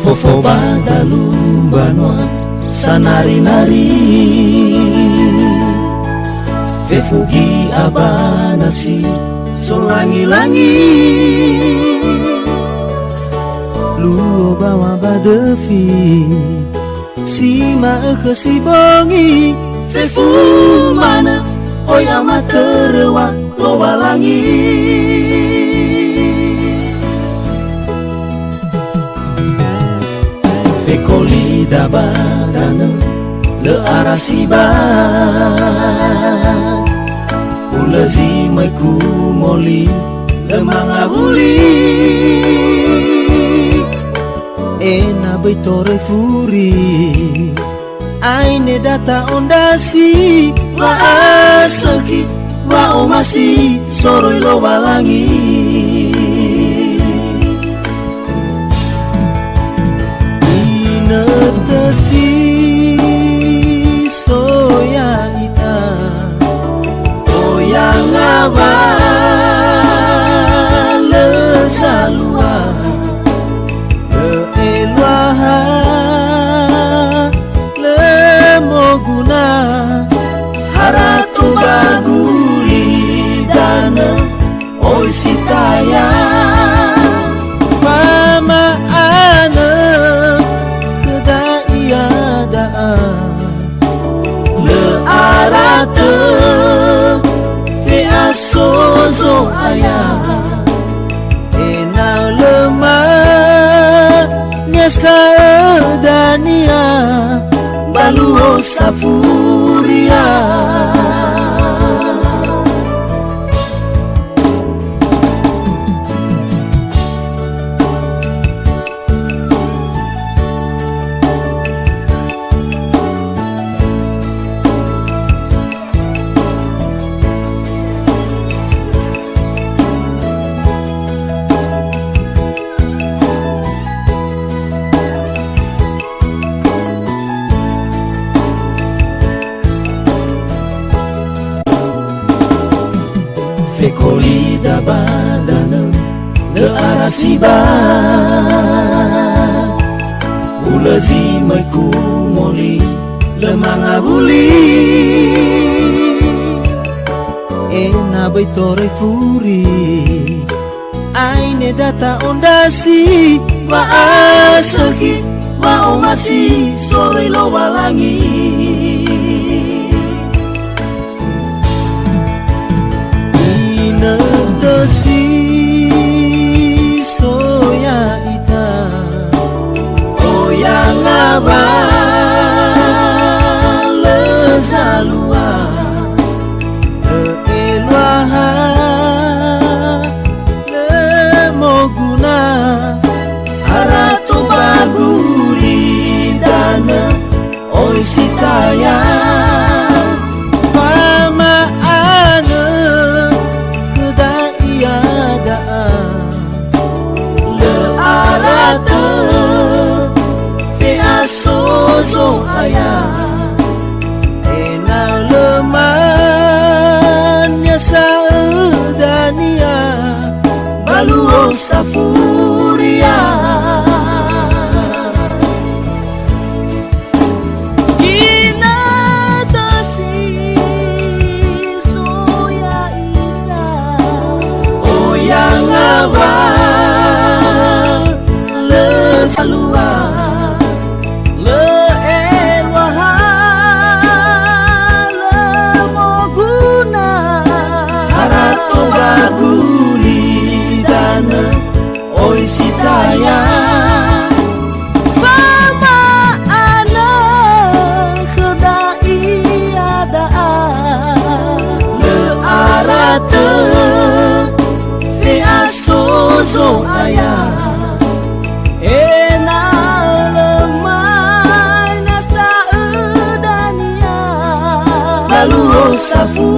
Fofo badalu banwa sanari-nari Fefugi abanasi solangi-langi Luo bawa badefi Sima si bongi Fefu mana oyama terewa loba langi Fekoli dabadana le arasiba Ulazi maiku moli le mangabuli Ena beitore furi Aine data ondasi Wa asaki wa omasi soroi lo balangi Inetesi soya ita Oyang abal le salua Le eluaha le moguna Haratu baguli dana oi sitaya Mama ana le arate fe asozo aya ena lema nyasa dania baluo safuria Fekoli dabadana le arasiba Ulazi maiku moli le mangabuli Ena beitore furi Aine data ondasi Wa asaki wa omasi sore lo balangi Inetesi soya ita Oyang abal le zalua Le eluaha le moguna Haratu baguli dana oi sitaya Sozo aya ena lemanya saudania baluo safuria Inatasi soya ita Oyang abal le salua safu